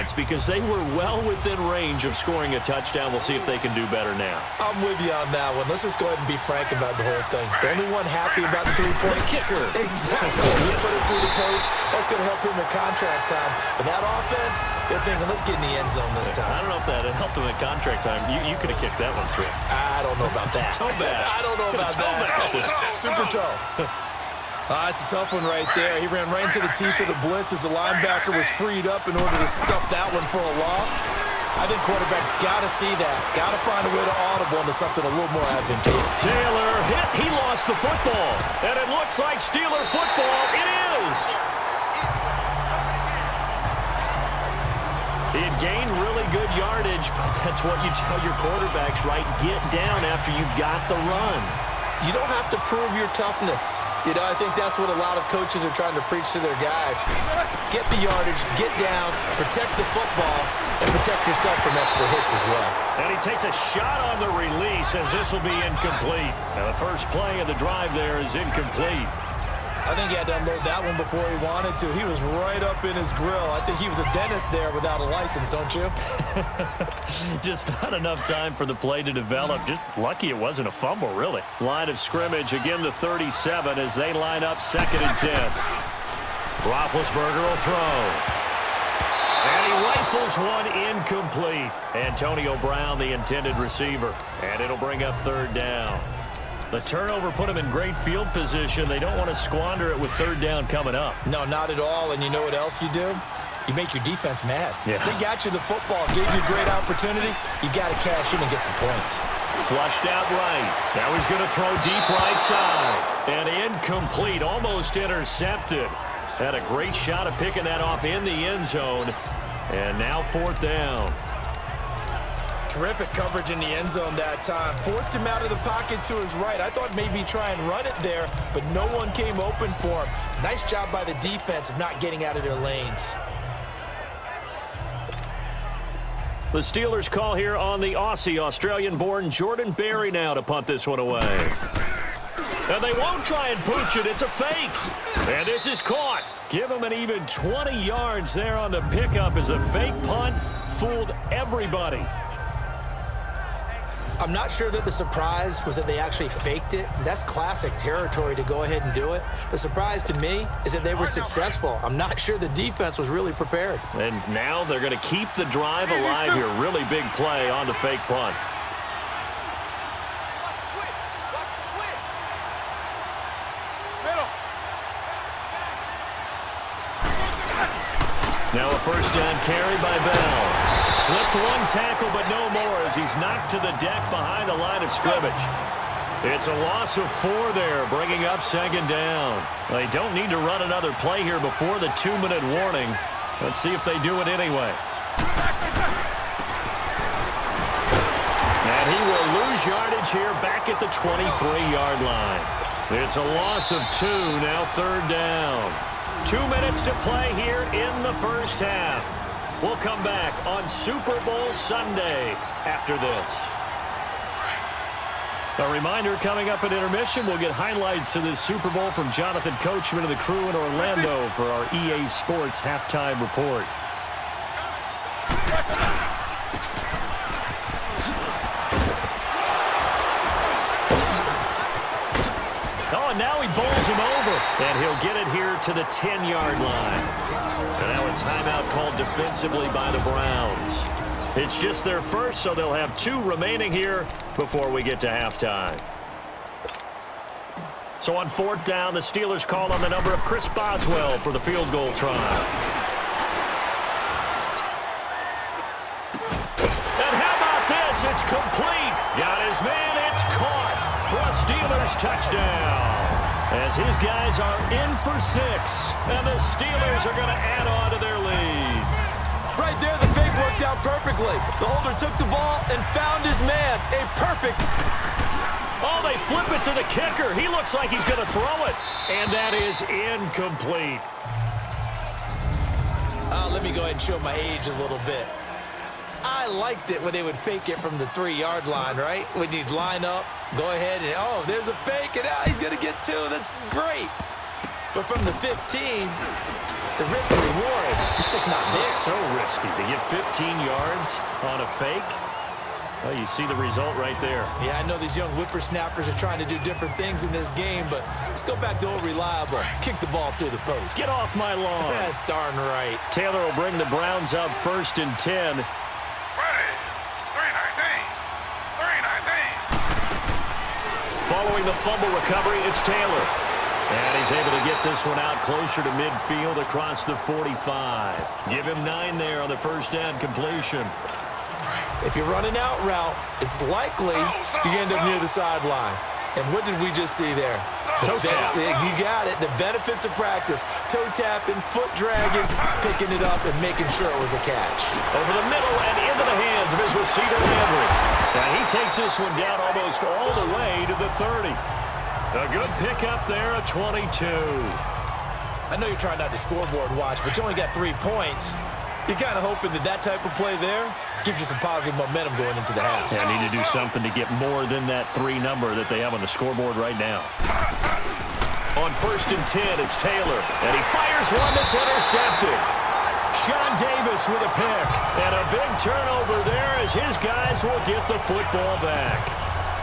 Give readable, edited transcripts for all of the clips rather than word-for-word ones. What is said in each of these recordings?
defense because they were well within range of scoring a touchdown. We'll see if they can do better now. I'm with you on that one. Let's just go ahead and be frank about the whole thing. The only one happy about the three-point kicker. Exactly. He put it through the post. That's going to help him in contract time. But that offense, you're thinking, let's get in the end zone this time. I don't know if that helped him in contract time. You could have kicked that one through. I don't know about that. Toe bash. I don't know about that. Super toe. It's a tough one right there. He ran right into the teeth of the blitz as the linebacker was freed up in order to stuff that one for a loss. I think quarterbacks got to see that. Got to find a way to audible into something a little more advantageous. Taylor hit. He lost the football. And it looks like Steeler football. It is. He had gained really good yardage, but that's what you tell your quarterbacks, right? Get down after you got the run. You don't have to prove your toughness. I think that's what a lot of coaches are trying to preach to their guys. Get the yardage, get down, protect the football, and protect yourself from extra hits as well. And he takes a shot on the release as this will be incomplete. Now the first play of the drive there is incomplete. I think he had to unload that one before he wanted to. He was right up in his grill. I think he was a dentist there without a license, don't you? Just not enough time for the play to develop. Just lucky it wasn't a fumble, really. Line of scrimmage, again the 37 as they line up 2nd and 10. Roethlisberger will throw. And he rifles one incomplete. Antonio Brown, the intended receiver. And it'll bring up 3rd down. The turnover put them in great field position. They don't want to squander it with 3rd down coming up. No, not at all. And you know what else you do? You make your defense mad. Yeah. They got you the football, gave you a great opportunity. You got to cash in and get some points. Flushed out right. Now he's going to throw deep right side. And incomplete, almost intercepted. Had a great shot of picking that off in the end zone. And now 4th down. Terrific coverage in the end zone that time. Forced him out of the pocket to his right. I thought maybe try and run it there, but no one came open for him. Nice job by the defense of not getting out of their lanes. The Steelers call here on the Aussie, Australian-born Jordan Berry now to punt this one away. And they won't try and pooch it. It's a fake. And this is caught. Give him an even 20 yards there on the pickup as a fake punt fooled everybody. I'm not sure that the surprise was that they actually faked it. That's classic territory to go ahead and do it. The surprise to me is that they were successful. I'm not sure the defense was really prepared. And now they're going to keep the drive alive here. Really big play on the fake punt. Now a 1st down carry by Bell. Slipped one tackle, but no more as he's knocked to the deck behind the line of scrimmage. It's a loss of 4 there, bringing up 2nd down. They don't need to run another play here before the 2-minute warning. Let's see if they do it anyway. And he will lose yardage here back at the 23-yard line. It's a loss of 2, now 3rd down. 2 minutes to play here in the first half. We'll come back on Super Bowl Sunday after this. A reminder, coming up at intermission, we'll get highlights of this Super Bowl from Jonathan Coachman and the crew in Orlando for our EA Sports halftime report. Oh, and now he bowls him over. And he'll get it here to the 10-yard line. And now a timeout called defensively by the Browns. It's just their first, so they'll have 2 remaining here before we get to halftime. So on 4th down, the Steelers call on the number of Chris Boswell for the field goal try. And how about this? It's complete. Got his man. It's caught for a Steelers touchdown. As his guys are in for 6, and the Steelers are going to add on to their lead. Right there, the fake worked out perfectly. The holder took the ball and found his man. A perfect. Oh, they flip it to the kicker. He looks like he's going to throw it. And that is incomplete. Let me go ahead and show my age a little bit. I liked it when they would fake it from the 3-yard line, right? When you'd line up, go ahead and, oh, there's a fake, and he's going to get 2. That's great. But from the 15, the risk and reward is just not there. It's so risky to get 15 yards on a fake. Well, you see the result right there. Yeah, I know these young whippersnappers are trying to do different things in this game, but let's go back to old reliable. Kick the ball through the post. Get off my lawn. That's darn right. Taylor will bring the Browns up 1st and 10. Ready. 319. 319. Following the fumble recovery, it's Taylor. And he's able to get this one out closer to midfield across the 45. Give him 9 there on the first down completion. If you're running out route, it's likely you end up near the sideline. And what did we just see there? Toe tap. You got it. The benefits of practice. Toe tapping, foot dragging, picking it up, and making sure it was a catch. Over the middle and into the hands of his receiver, Landry. And he takes this one down almost all the way to the 30. A good pickup there at 22. I know you're trying not to scoreboard watch, but you only got 3 points. You're kind of hoping that type of play there gives you some positive momentum going into the half. Yeah, need to do something to get more than that 3 number that they have on the scoreboard right now. On 1st and 10, it's Taylor, and he fires one that's intercepted. Sean Davis with a pick, and a big turnover there as his guys will get the football back.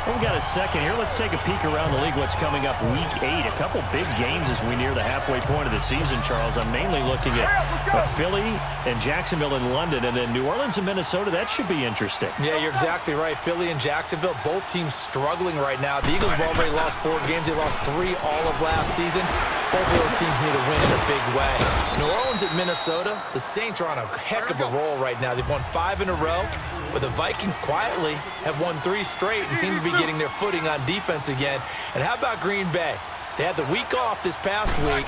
Well, we got a second here. Let's take a peek around the league. What's coming up week 8? A couple big games as we near the halfway point of the season, Charles. I'm mainly looking at Philly and Jacksonville and London, and then New Orleans and Minnesota. That should be interesting. Yeah, you're exactly right. Philly and Jacksonville, both teams struggling right now. The Eagles have already lost 4 games. They lost 3 all of last season. Both of those teams need to win in a big way. New Orleans at Minnesota, the Saints are on a heck of a roll right now. They've won 5 in a row. But the Vikings quietly have won 3 straight and seem to be getting their footing on defense again. And how about Green Bay? They had the week off this past week.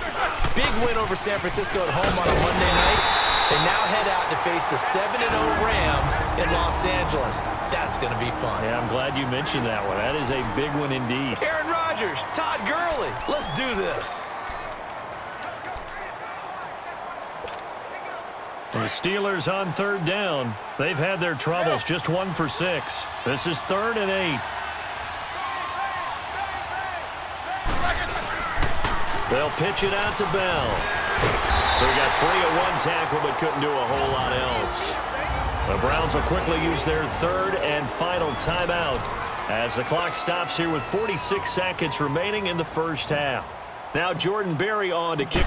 Big win over San Francisco at home on a Monday night. They now head out to face the 7-0 Rams in Los Angeles. That's going to be fun. Yeah, I'm glad you mentioned that one. That is a big one indeed. Aaron Rodgers, Todd Gurley, let's do this. The Steelers on 3rd down. They've had their troubles, just 1 for 6. This is 3rd and 8. They'll pitch it out to Bell. So he got free of 1 tackle but couldn't do a whole lot else. The Browns will quickly use their 3rd and final timeout as the clock stops here with 46 seconds remaining in the first half. Now Jordan Berry on to kick.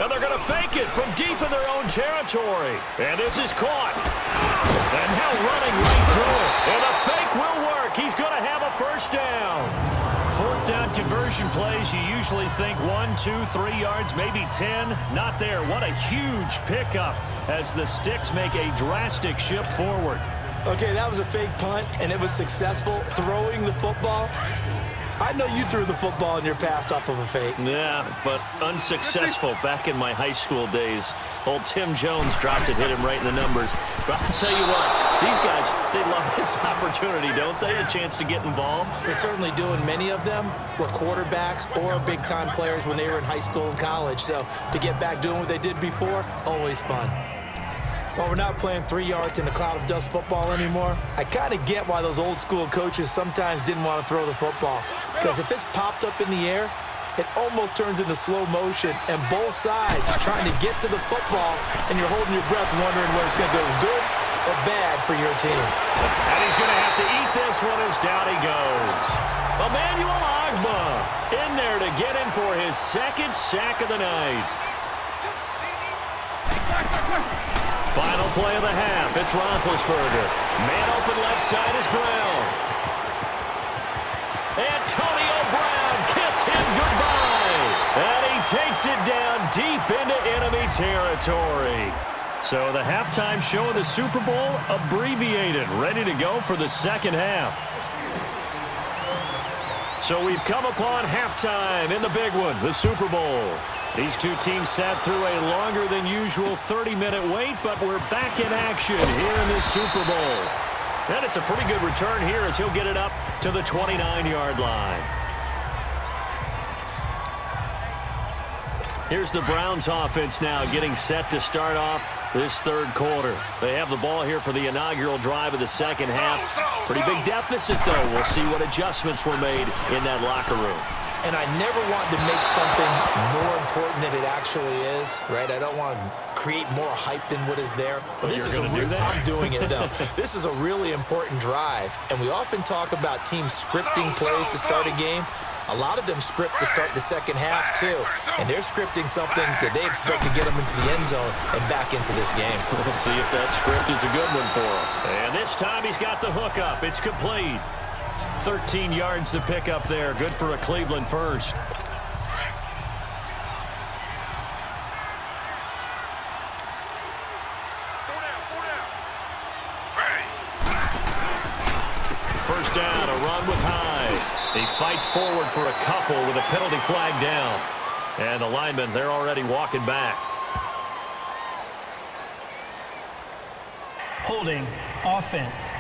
And they're going to fake it from deep in their own territory. And this is caught. And now running right through it. And the fake will work. He's going to have a first down. 4th down conversion plays, you usually think 1, 2, 3 yards, maybe 10. Not there. What a huge pickup as the Sticks make a drastic shift forward. Okay, that was a fake punt, and it was successful. Throwing the football. I know you threw the football in your past off of a fake. Yeah, but unsuccessful back in my high school days. Old Tim Jones dropped it, hit him right in the numbers. But I'll tell you what, these guys, they love this opportunity, don't they? A chance to get involved. They certainly do, and many of them were quarterbacks or big-time players when they were in high school and college. So to get back doing what they did before, always fun. While we're not playing 3 yards in a cloud of dust football anymore, I kind of get why those old school coaches sometimes didn't want to throw the football. Because if it's popped up in the air, it almost turns into slow motion, and both sides trying to get to the football, and you're holding your breath wondering whether it's going to go good or bad for your team. And he's going to have to eat this one as down he goes. Emmanuel Ogbah in there to get him for his 2nd sack of the night. Final play of the half. It's Roethlisberger. Man open left side is Brown. Antonio Brown, kiss him goodbye. And he takes it down deep into enemy territory. So the halftime show of the Super Bowl abbreviated, ready to go for the second half. So we've come upon halftime in the big one, the Super Bowl. These two teams sat through a longer than usual 30-minute wait, but we're back in action here in this Super Bowl. And it's a pretty good return here as he'll get it up to the 29-yard line. Here's the Browns offense now getting set to start off this 3rd quarter. They have the ball here for the inaugural drive of the second half. Pretty big deficit, though. We'll see what adjustments were made in that locker room. And I never want to make something more important than it actually is, right? I don't want to create more hype than what is there. But this is I'm doing it, though. This is a really important drive. And we often talk about teams scripting plays to start a game. A lot of them script to start the second half, too. And they're scripting something that they expect to get them into the end zone and back into this game. We'll see if that script is a good one for him. And this time he's got the hook up. It's complete. 13 yards to pick up there. Good for a Cleveland first. First down, a run with Hyde. He fights forward for a couple with a penalty flag down. And the linemen, they're already walking back. Holding offense.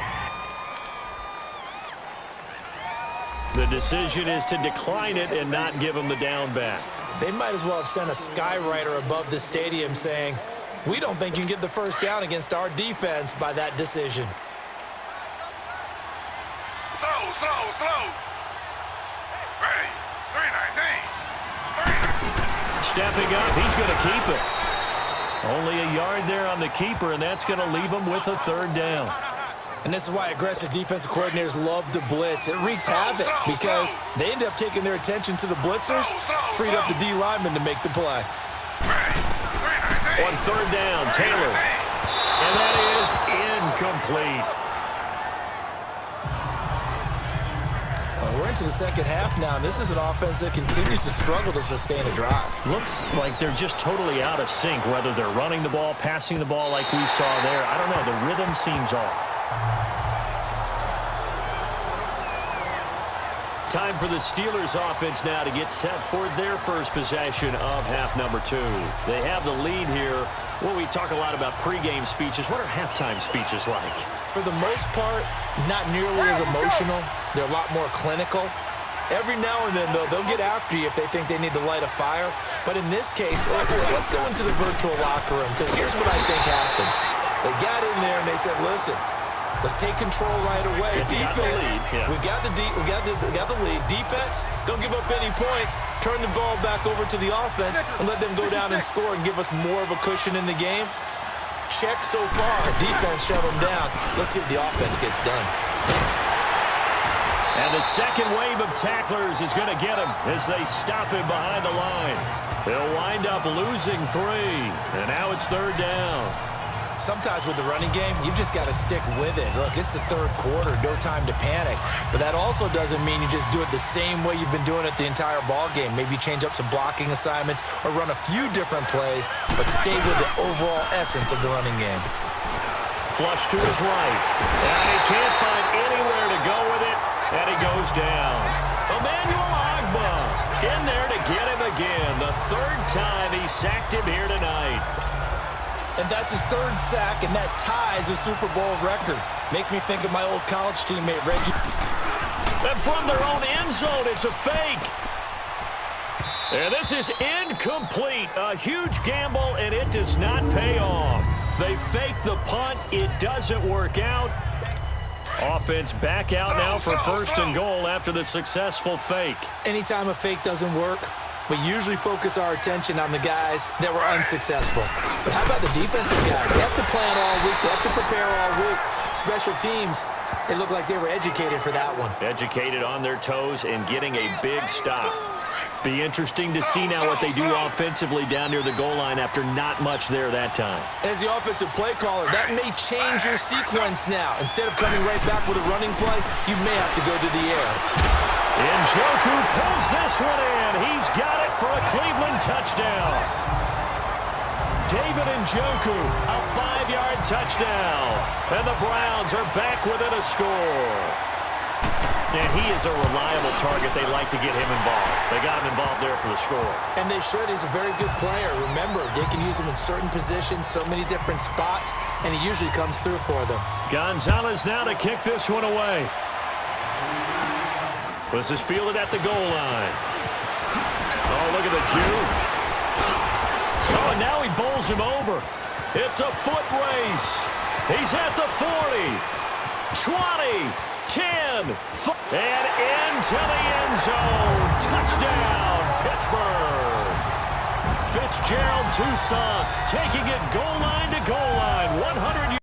The decision is to decline it and not give him the down back. They might as well have sent a skywriter above the stadium saying, we don't think you can get the first down against our defense by that decision. Slow. Ready. 319. Stepping up, he's going to keep it. Only a yard there on the keeper, and that's going to leave him with a third down. And this is why aggressive defensive coordinators love to blitz. It wreaks havoc because they end up taking their attention to the blitzers, freed up the D lineman to make the play. On third down, Taylor. And that is incomplete. We're into the second half now, and this is an offense that continues to struggle to sustain a drive. Looks like they're just totally out of sync, whether they're running the ball, passing the ball like we saw there. I don't know. The rhythm seems off. Time for the Steelers offense now to get set for their first possession of half number 2. They have the lead here. Well, we talk a lot about pregame speeches. What are halftime speeches like? For the most part, not nearly as emotional. They're a lot more clinical. Every now and then, though, they'll get after you if they think they need to light a fire. But in this case, let's go into the virtual locker room, because here's what I think happened. They got in there and they said, listen, let's take control right away. Defense, we got the lead. Defense, don't give up any points. Turn the ball back over to the offense and let them go down and score and give us more of a cushion in the game. Check so far. Defense shut them down. Let's see if the offense gets done. And the second wave of tacklers is going to get him as they stop him behind the line. They'll wind up losing 3. And now it's third down. Sometimes with the running game, you've just got to stick with it. Look, it's the third quarter, no time to panic. But that also doesn't mean you just do it the same way you've been doing it the entire ball game. Maybe change up some blocking assignments or run a few different plays, but stay with the overall essence of the running game. Flush to his right. And he can't find anywhere to go with it, and he goes down. Emmanuel Agba in there to get him again. The third time he sacked him here tonight. And that's his third sack, and that ties a Super Bowl record. Makes me think of my old college teammate, Reggie. And from their own end zone, it's a fake. And this is incomplete. A huge gamble, and it does not pay off. They fake the punt. It doesn't work out. Offense back out now for first and goal after the successful fake. Anytime a fake doesn't work, we usually focus our attention on the guys that were unsuccessful. But how about the defensive guys? They have to plan all week. They have to prepare all week. Special teams, it looked like they were educated for that one. Educated on their toes and getting a big stop. Be interesting to see now what they do offensively down near the goal line after not much there that time. As the offensive play caller, that may change your sequence now. Instead of coming right back with a running play, you may have to go to the air. Njoku pulls this one in. He's got it for a Cleveland touchdown. David Njoku, a 5-yard touchdown. And the Browns are back within a score. And he is a reliable target. They like to get him involved. They got him involved there for the score. And they should. He's a very good player. Remember, they can use him in certain positions, so many different spots, and he usually comes through for them. Gonzalez now to kick this one away. This is fielded at the goal line. Oh, look at the juke. Oh, and now he bowls him over. It's a foot race. He's at the 40. 20, 10, and into the end zone. Touchdown, Pittsburgh. Fitzgerald Toussaint taking it goal line to goal line. 100